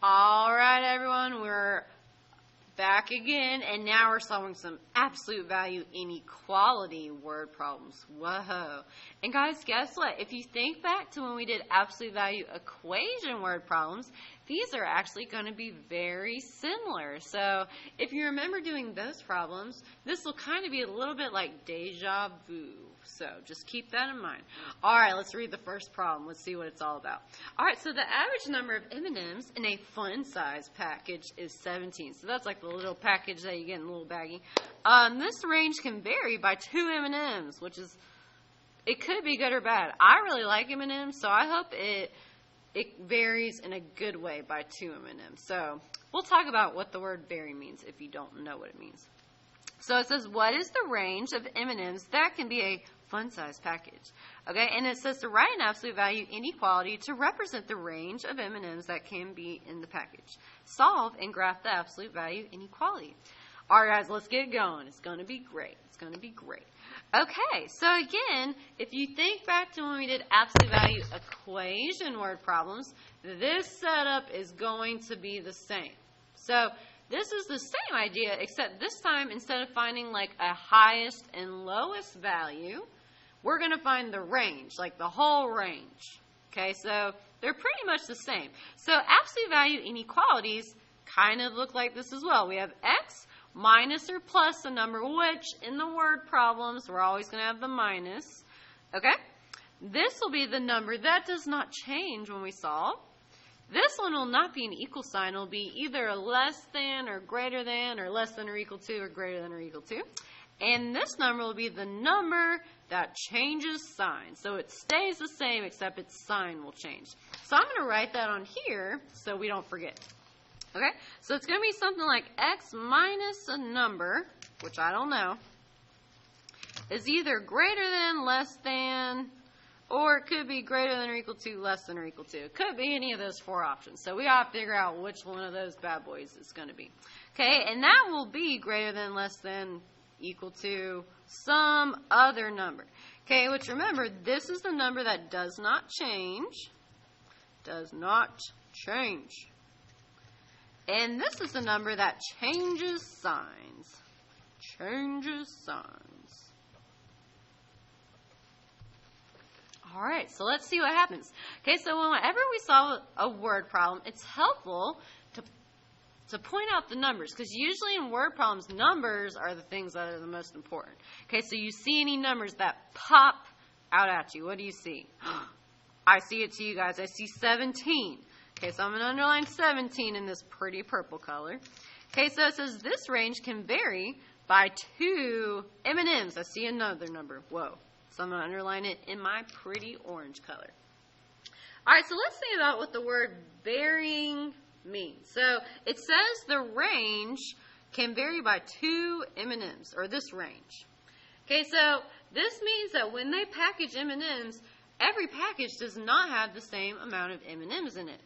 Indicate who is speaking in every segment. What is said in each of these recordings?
Speaker 1: All right, everyone, we're back again, and now we're solving some absolute value inequality word problems. Whoa. And guys, guess what? If you think back to when we did absolute value equation word problems, these are actually going to be very similar. So if you remember doing those problems, this will kind of be a little bit like deja vu. So just keep that in mind. All right, let's read the first problem. Let's see what it's all about. All right, so the average number of M&Ms in a fun size package is 17. So that's like the little package that you get in a little baggie. This range can vary by 2 M&Ms, which is, it could be good or bad. I really like M&Ms, so I hope it varies in a good way by 2 M&Ms. So we'll talk about what the word vary means if you don't know what it means. So it says, what is the range of M&Ms that can be a fun size package? Okay, and it says to write an absolute value inequality to represent the range of M&Ms that can be in the package. Solve and graph the absolute value inequality. All right, guys, let's get going. It's going to be great. It's going to be great. Okay, so again, if you think back to when we did absolute value equation word problems, this setup is going to be the same. So this is the same idea, except this time, instead of finding like a highest and lowest value, we're going to find the range, like the whole range. Okay, so they're pretty much the same. So absolute value inequalities kind of look like this as well. We have x minus or plus a number, which in the word problems, we're always going to have the minus. Okay, this will be the number that does not change when we solve. This one will not be an equal sign. It will be either a less than or greater than, or less than or equal to, or greater than or equal to. And this number will be the number that changes sign. So it stays the same, except its sign will change. So I'm going to write that on here so we don't forget. Okay? So it's going to be something like x minus a number, which I don't know, is either greater than, less than, or it could be greater than or equal to, less than or equal to. It could be any of those 4 options. So we got to figure out which one of those bad boys it's going to be. Okay, and that will be greater than, less than, equal to some other number. Okay, which remember, this is the number that does not change. Does not change. And this is the number that changes signs. Changes signs. All right, so let's see what happens. Okay, so whenever we solve a word problem, it's helpful to point out the numbers, because usually in word problems, numbers are the things that are the most important. Okay, so you see any numbers that pop out at you. What do you see? I see it to you guys. I see 17. Okay, so I'm going to underline 17 in this pretty purple color. Okay, so it says this range can vary by 2 M&Ms. I see another number. Whoa. So I'm going to underline it in my pretty orange color. All right, so let's think about what the word varying means. So it says the range can vary by 2 M&Ms, or this range. Okay, so this means that when they package M&Ms, every package does not have the same amount of M&Ms in it.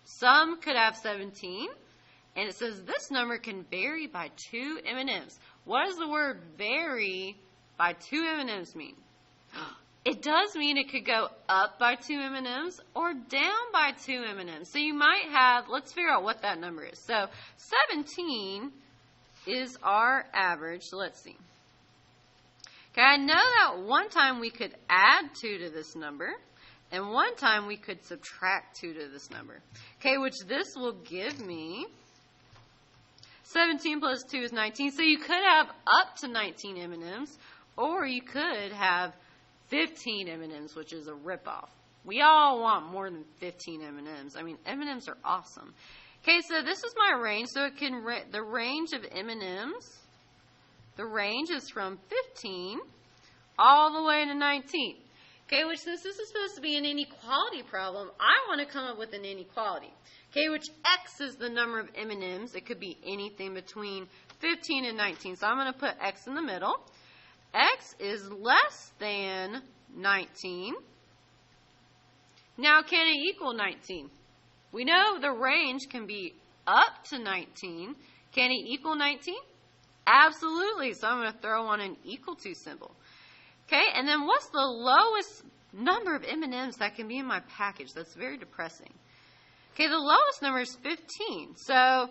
Speaker 1: Some could have 17, and it says this number can vary by 2 M&Ms. What does the word vary by 2 M&Ms mean? It does mean it could go up by 2 M&Ms or down by 2 M&Ms. So you might have, let's figure out what that number is. So 17 is our average. So let's see. Okay, I know that one time we could add 2 to this number, and one time we could subtract 2 to this number. Okay, which this will give me 17 plus 2 is 19. So you could have up to 19 M&Ms, or you could have 15 M&Ms, which is a ripoff. We all want more than 15 M&Ms. I mean, M&Ms are awesome. Okay, so this is my range. So it can the range of M&Ms, the range is from 15 all the way to 19. Okay, which since this is supposed to be an inequality problem, I want to come up with an inequality. Okay, which x is the number of M&Ms. It could be anything between 15 and 19. So I'm going to put x in the middle. X is less than 19. Now, can it equal 19? We know the range can be up to 19. Can it equal 19? Absolutely. So I'm going to throw on an equal to symbol. Okay, and then what's the lowest number of M&Ms that can be in my package? That's very depressing. Okay, the lowest number is 15. So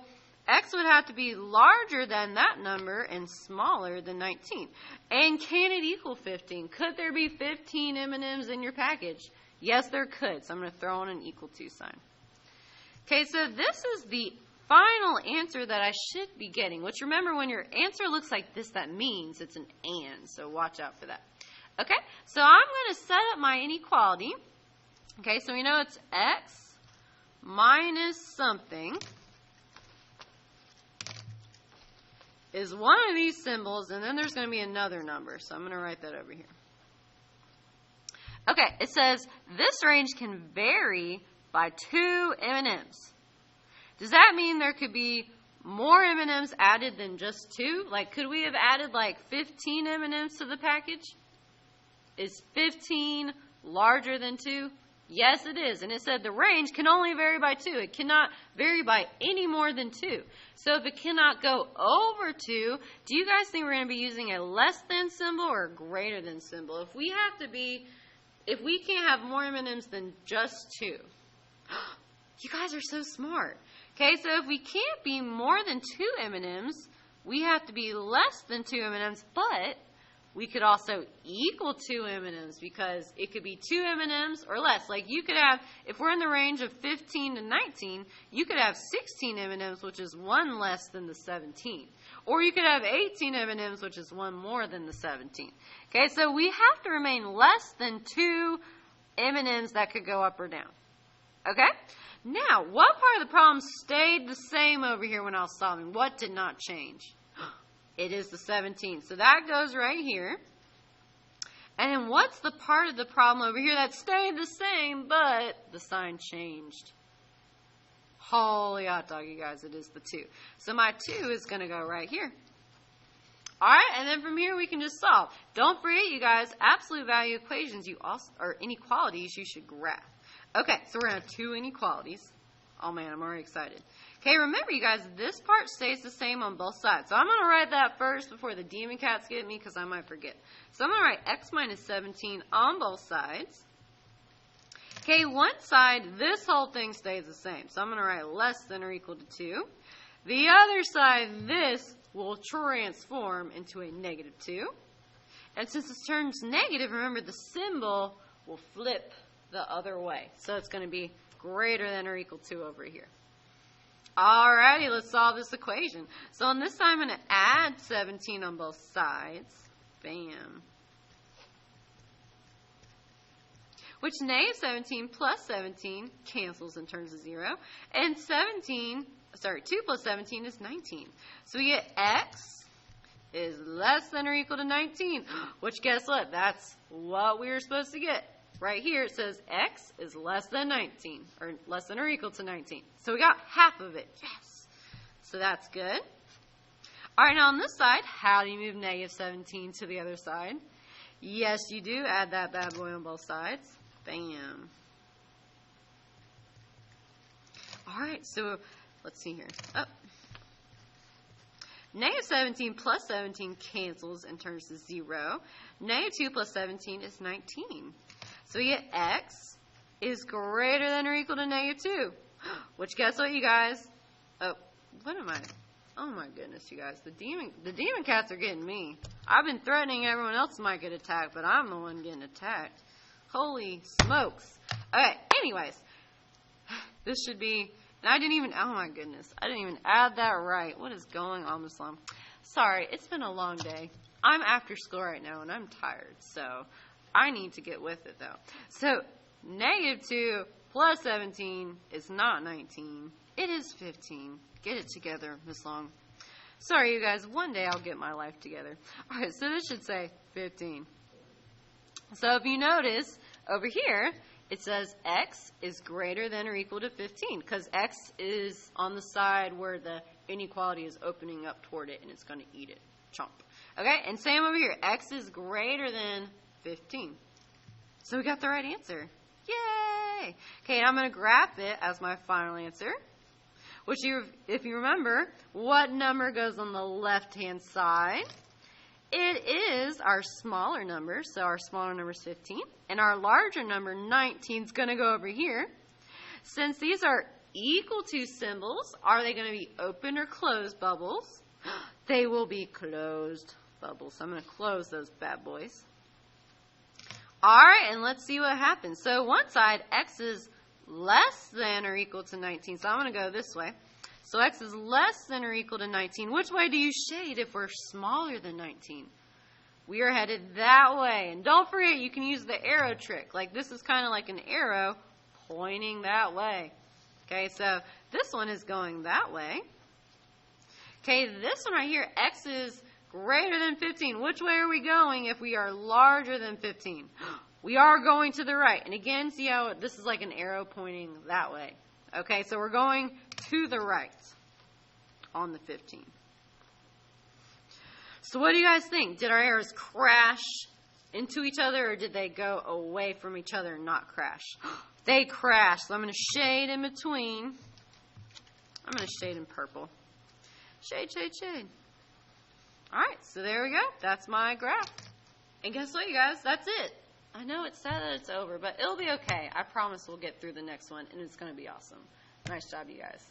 Speaker 1: x would have to be larger than that number and smaller than 19. And can it equal 15? Could there be 15 M&Ms in your package? Yes, there could. So I'm going to throw in an equal to sign. Okay, so this is the final answer that I should be getting, which remember when your answer looks like this, that means it's an and. So watch out for that. Okay, so I'm going to set up my inequality. Okay, so we know it's x minus something is one of these symbols, and then there's going to be another number. So I'm going to write that over here. Okay, it says this range can vary by 2 M&Ms. Does that mean there could be more M&Ms added than just 2? Like, could we have added like 15 M&Ms to the package? Is 15 larger than 2? Yes, it is. And it said the range can only vary by 2. It cannot vary by any more than 2. So if it cannot go over 2, do you guys think we're going to be using a less than symbol or a greater than symbol? If we can't have more M&Ms than just 2. You guys are so smart. Okay, so if we can't be more than 2 M&Ms, we have to be less than 2 M&Ms, but we could also equal 2 M&Ms because it could be 2 M&Ms or less. Like you could have, if we're in the range of 15 to 19, you could have 16 M&Ms, which is 1 less than the 17. Or you could have 18 M&Ms, which is 1 more than the 17. Okay, so we have to remain less than 2 M&Ms that could go up or down. Okay? Now, what part of the problem stayed the same over here when I was solving? What did not change? It is the 17. So that goes right here. And then what's the part of the problem over here that stayed the same, but the sign changed? Holy hot dog, you guys, it is the 2. So my 2 is going to go right here. All right, and then from here we can just solve. Don't forget, you guys, absolute value equations or inequalities you should graph. Okay, so we're going to have 2 inequalities. Oh, man, I'm already excited. Okay, remember, you guys, this part stays the same on both sides. So I'm going to write that first before the demon cats get me because I might forget. So I'm going to write x minus 17 on both sides. Okay, one side, this whole thing stays the same. So I'm going to write less than or equal to 2. The other side, this will transform into a negative 2. And since it turns negative, remember, the symbol will flip the other way. So it's going to be greater than or equal to over here. Alrighty, let's solve this equation. So on this side, I'm going to add 17 on both sides. Bam. Which negative 17 plus 17 cancels and turns to 0. And 2 plus 17 is 19. So we get x is less than or equal to 19. Which, guess what? That's what we were supposed to get. Right here it says x is less than 19, or less than or equal to 19. So we got half of it. Yes. So that's good. All right, now on this side, how do you move negative 17 to the other side? Yes, you do. Add that bad boy on both sides. Bam. All right, so let's see here. Oh. Negative 17 plus 17 cancels and turns to 0. Negative 2 plus 17 is 19. So we get x is greater than or equal to negative 2. Which, guess what, you guys? Oh, what am I? Oh, my goodness, you guys. The demon cats are getting me. I've been threatening everyone else might get attacked, but I'm the one getting attacked. Holy smokes. Okay, anyways. This should be, and I didn't even, oh, my goodness. I didn't even add that right. What is going on, Muslim? Sorry, it's been a long day. I'm after school right now, and I'm tired, so I need to get with it, though. So, negative 2 plus 17 is not 19. It is 15. Get it together, Miss Long. Sorry, you guys. One day I'll get my life together. All right, so this should say 15. So if you notice, over here, it says x is greater than or equal to 15, because x is on the side where the inequality is opening up toward it, and it's going to eat it. Chomp. Okay, and same over here. X is greater than 15. So we got the right answer. Yay! Okay, and I'm going to graph it as my final answer. Which, if you remember, what number goes on the left-hand side? It is our smaller number. So our smaller number is 15. And our larger number, 19, is going to go over here. Since these are equal to symbols, are they going to be open or closed bubbles? They will be closed bubbles. So I'm going to close those bad boys. All right, and let's see what happens. So one side, x is less than or equal to 19. So I'm going to go this way. So x is less than or equal to 19. Which way do you shade if we're smaller than 19? We are headed that way. And don't forget, you can use the arrow trick. Like this is kind of like an arrow pointing that way. Okay, so this one is going that way. Okay, this one right here, x is greater than 15. Which way are we going if we are larger than 15? We are going to the right. And again, see how this is like an arrow pointing that way. Okay, so we're going to the right on the 15. So what do you guys think? Did our arrows crash into each other, or did they go away from each other and not crash? They crashed. So I'm going to shade in between. I'm going to shade in purple. Shade, shade, shade. All right, so there we go. That's my graph. And guess what, you guys? That's it. I know it's sad that it's over, but it'll be okay. I promise we'll get through the next one, and it's going to be awesome. Nice job, you guys.